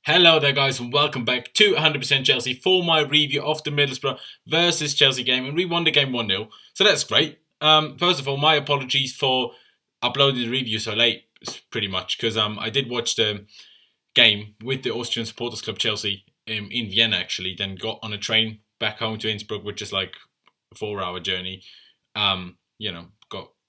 Hello there guys and welcome back to 100% Chelsea for my review of the Middlesbrough versus Chelsea game, and we won the game 1-0, so that's great. First of all, my apologies for uploading the review so late, pretty much, because I did watch the game with the Austrian Supporters Club Chelsea in Vienna actually, then got on a train back home to Innsbruck, which is like a 4-hour journey.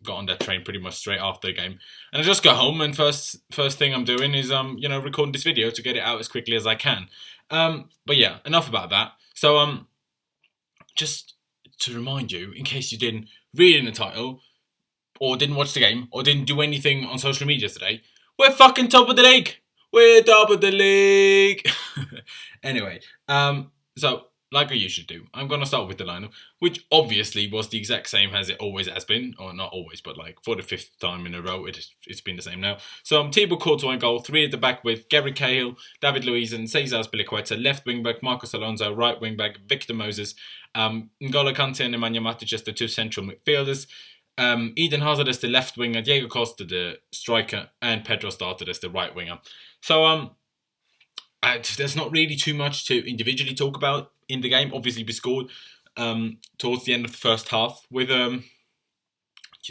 Got on that train pretty much straight after the game, and I just got home, and first thing I'm doing is recording this video to get it out as quickly as I can. But yeah, enough about that. So just to remind you, in case you didn't read in the title, or didn't watch the game, or didn't do anything on social media today, we're fucking top of the league. We're top of the league. Anyway, so like I usually do, I'm going to start with the lineup, which obviously was the exact same as it always has been. Or not always, but like for the fifth time in a row, it's been the same now. So Thibaut Courtois in goal, 3 at the back with Gary Cahill, David Luiz and Cesar Azpilicueta, left wing back Marcos Alonso, right wing back Victor Moses, N'Golo Kante and Nemanja Matic as the 2 central midfielders, Eden Hazard as the left winger, Diego Costa the striker, and Pedro started as the right winger. So there's not really too much to individually talk about in the game. Obviously, we scored towards the end of the first half with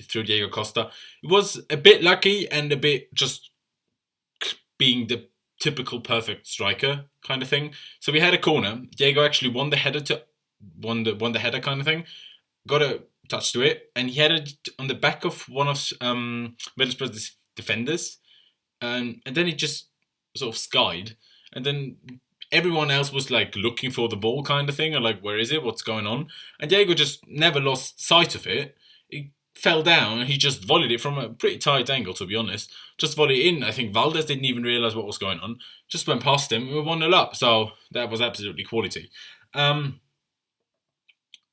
through Diego Costa. It was a bit lucky and a bit just being the typical perfect striker kind of thing. So we had a corner. Diego actually won the header won the header kind of thing. Got a touch to it, and he had it on the back of one of Middlesbrough's defenders, and then it just sort of skied, and then everyone else was like looking for the ball kind of thing, or like, where is it? What's going on? And Diego just never lost sight of it. It fell down and he just volleyed it from a pretty tight angle, to be honest. Just volleyed in. I think Valdez didn't even realise what was going on. Just went past him. We were 1-0 up. So that was absolutely quality.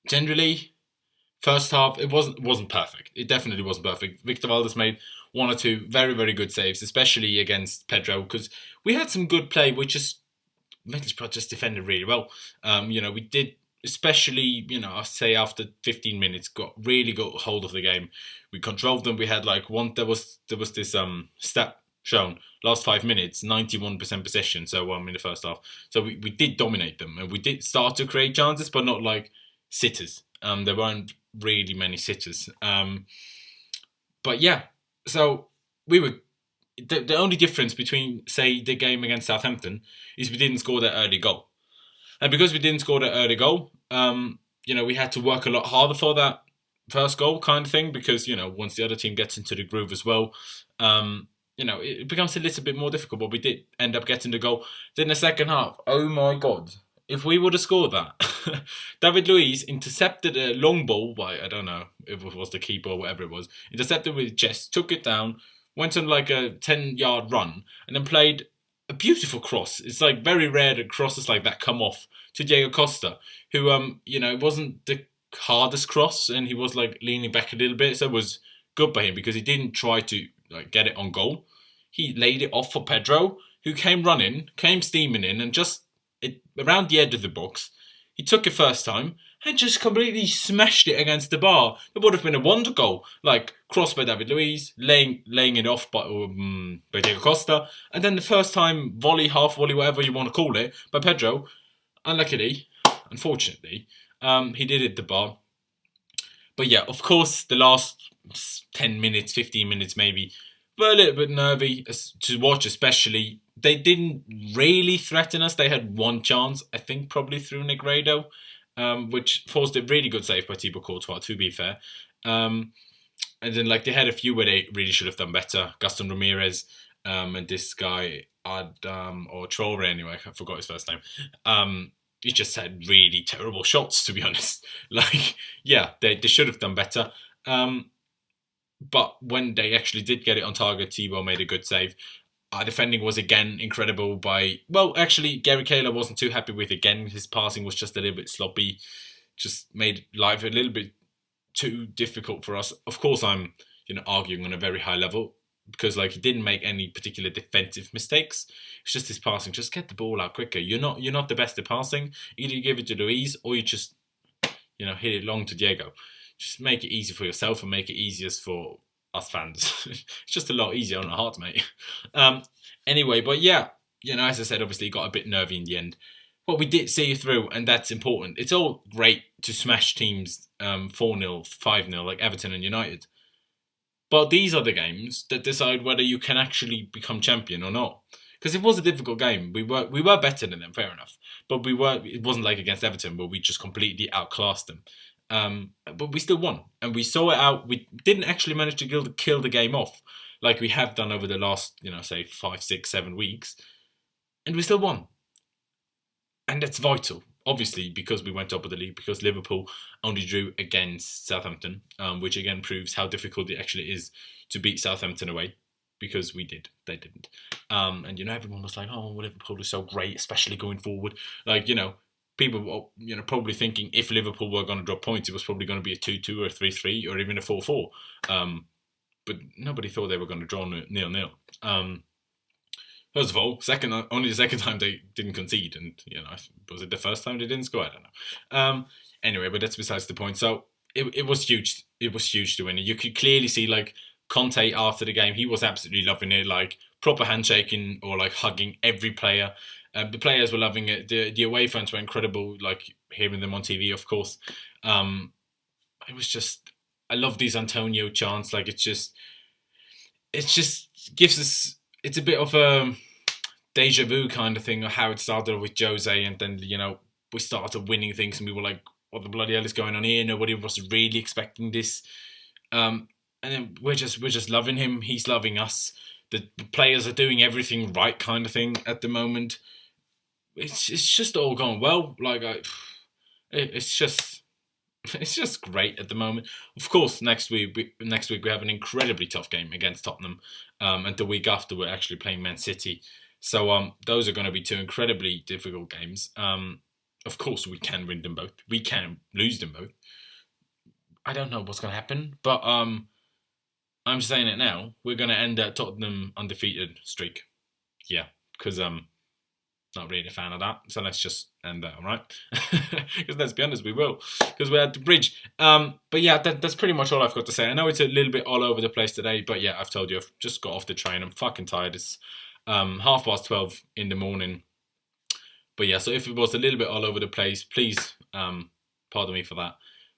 Generally, first half, it wasn't perfect. It definitely wasn't perfect. Victor Valdez made 1 or 2 very, very good saves, especially against Pedro, because we had some good play, which is Middlesbrough just defended really well. We did, especially, I'd say after 15 minutes, got hold of the game. We controlled them. We had like there was this stat shown, last 5 minutes, 91% possession. So in the first half, so we did dominate them, and we did start to create chances, but not like sitters. There weren't really many sitters. But yeah, so we were. The only difference between, say, the game against Southampton is we didn't score that early goal. And because we didn't score that early goal, we had to work a lot harder for that first goal kind of thing, because, once the other team gets into the groove as well, it becomes a little bit more difficult, but we did end up getting the goal. Then the second half, oh my God, if we would have scored that, David Luiz intercepted a long ball by, I don't know if it was the keeper or whatever it was, intercepted with his chest, took it down, went on like a 10-yard run, and then played a beautiful cross. It's like very rare that crosses like that come off to Diego Costa, who, it wasn't the hardest cross, and he was like leaning back a little bit, so it was good by him because he didn't try to like get it on goal. He laid it off for Pedro, who came steaming in, and just around the edge of the box, he took it first time and just completely smashed it against the bar. It would have been a wonder goal, like crossed by David Luiz, laying it off by Diego Costa, and then the first time volley, half volley, whatever you want to call it, by Pedro. Unfortunately, he did hit the bar. But yeah, of course, the last 10 minutes, 15 minutes maybe, were a little bit nervy to watch, especially. They didn't really threaten us. They had one chance, I think, probably through Negredo, which forced a really good save by Thibaut Courtois, to be fair. And then they had a few where they really should have done better. Gaston Ramirez and this guy, Adam, or Traore anyway, I forgot his first name. He just had really terrible shots, to be honest. They should have done better. But when they actually did get it on target, Thibaut made a good save. Our defending was again incredible Gary Cahill wasn't too happy with again. His passing was just a little bit sloppy. Just made life a little bit too difficult for us. Of course, I'm arguing on a very high level because he didn't make any particular defensive mistakes. It's just his passing. Just get the ball out quicker. You're not the best at passing. Either you give it to Luiz or you just hit it long to Diego. Just make it easy for yourself and make it easiest for us fans. It's just a lot easier on our hearts, mate. Anyway, but yeah, as I said, obviously got a bit nervy in the end. But we did see it through, and that's important. It's all great to smash teams 4-0, 5-0, like Everton and United. But these are the games that decide whether you can actually become champion or not. Because it was a difficult game. We were better than them, fair enough. But it wasn't like against Everton where we just completely outclassed them. But we still won. And we saw it out. We didn't actually manage to kill the game off like we have done over the last, say 5, 6, 7 weeks. And we still won. And that's vital. Obviously, because we went top of the league, because Liverpool only drew against Southampton, which again proves how difficult it actually is to beat Southampton away, because we did, they didn't. And everyone was like, "Oh, Liverpool is so great, especially going forward." Like people were probably thinking if Liverpool were going to drop points, it was probably going to be a 2-2 or a 3-3 or even a 4-4. But nobody thought they were going to draw 0-0. First of all, only the second time they didn't concede, and was it the first time they didn't score? I don't know. Anyway, but that's besides the point. So it was huge. It was huge to win. You could clearly see Conte after the game. He was absolutely loving it, proper handshaking or hugging every player. The players were loving it. The away fans were incredible. Hearing them on TV, of course. It was just, I love these Antonio chants. It just gives us. It's a bit of a deja vu kind of thing of how it started with Jose, and then we started winning things, and we were like, "What the bloody hell is going on here?" Nobody was really expecting this, and then we're just loving him. He's loving us. The players are doing everything right, kind of thing at the moment. It's just all going well. It's just great at the moment. Of course, next week we have an incredibly tough game against Tottenham, and the week after we're actually playing Man City. So those are going to be 2 incredibly difficult games. Of course, we can win them both. We can lose them both. I don't know what's going to happen, but I'm saying it now. We're going to end that Tottenham undefeated streak. Yeah, because not really a fan of that, so let's just end that, all right? Because let's be honest, we will, because we're at the bridge. But yeah, that's pretty much all I've got to say. I know it's a little bit all over the place today, but yeah, I've told you, I've just got off the train. I'm fucking tired. It's 12:30 in the morning. But yeah, so if it was a little bit all over the place, please pardon me for that.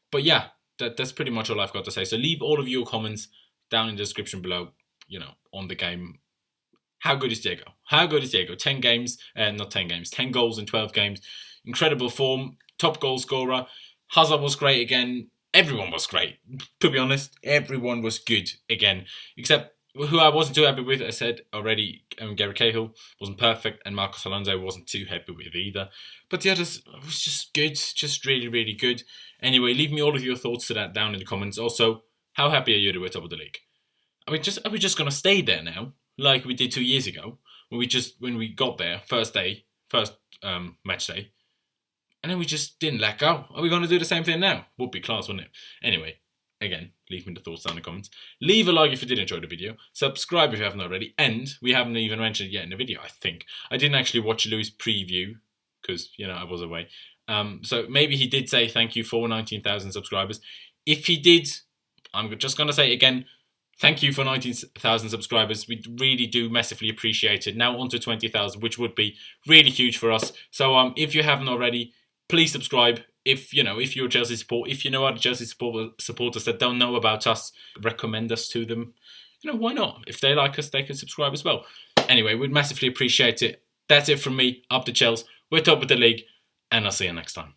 But yeah, that's pretty much all I've got to say. So leave all of your comments down in the description below, on the game. How good is Diego? 10 games, not 10 games, 10 goals in 12 games. Incredible form, top goal scorer. Hazard was great again. Everyone was great. To be honest, everyone was good again. Except who I wasn't too happy with, I said already, Gary Cahill wasn't perfect, and Marcos Alonso wasn't too happy with either. But the others was just good, just really, really good. Anyway, leave me all of your thoughts to that down in the comments. Also, how happy are you that we're top of the league? Are we just going to stay there now? Like we did 2 years ago, when we got there, first match day, and then we just didn't let go. Are we going to do the same thing now? Would be class, wouldn't it? Anyway, again, leave me the thoughts down in the comments. Leave a like if you did enjoy the video. Subscribe if you haven't already. And we haven't even mentioned it yet in the video, I think. I didn't actually watch Louis' preview, because, I was away. So maybe he did say thank you for 19,000 subscribers. If he did, I'm just going to say it again. Thank you for 19,000 subscribers. We really do massively appreciate it. Now on to 20,000, which would be really huge for us. So if you haven't already, please subscribe. If you're a Chelsea supporter, if you know other Chelsea supporters that don't know about us, recommend us to them. Why not? If they like us, they can subscribe as well. Anyway, we'd massively appreciate it. That's it from me. Up the Chelsea. We're top of the league, and I'll see you next time.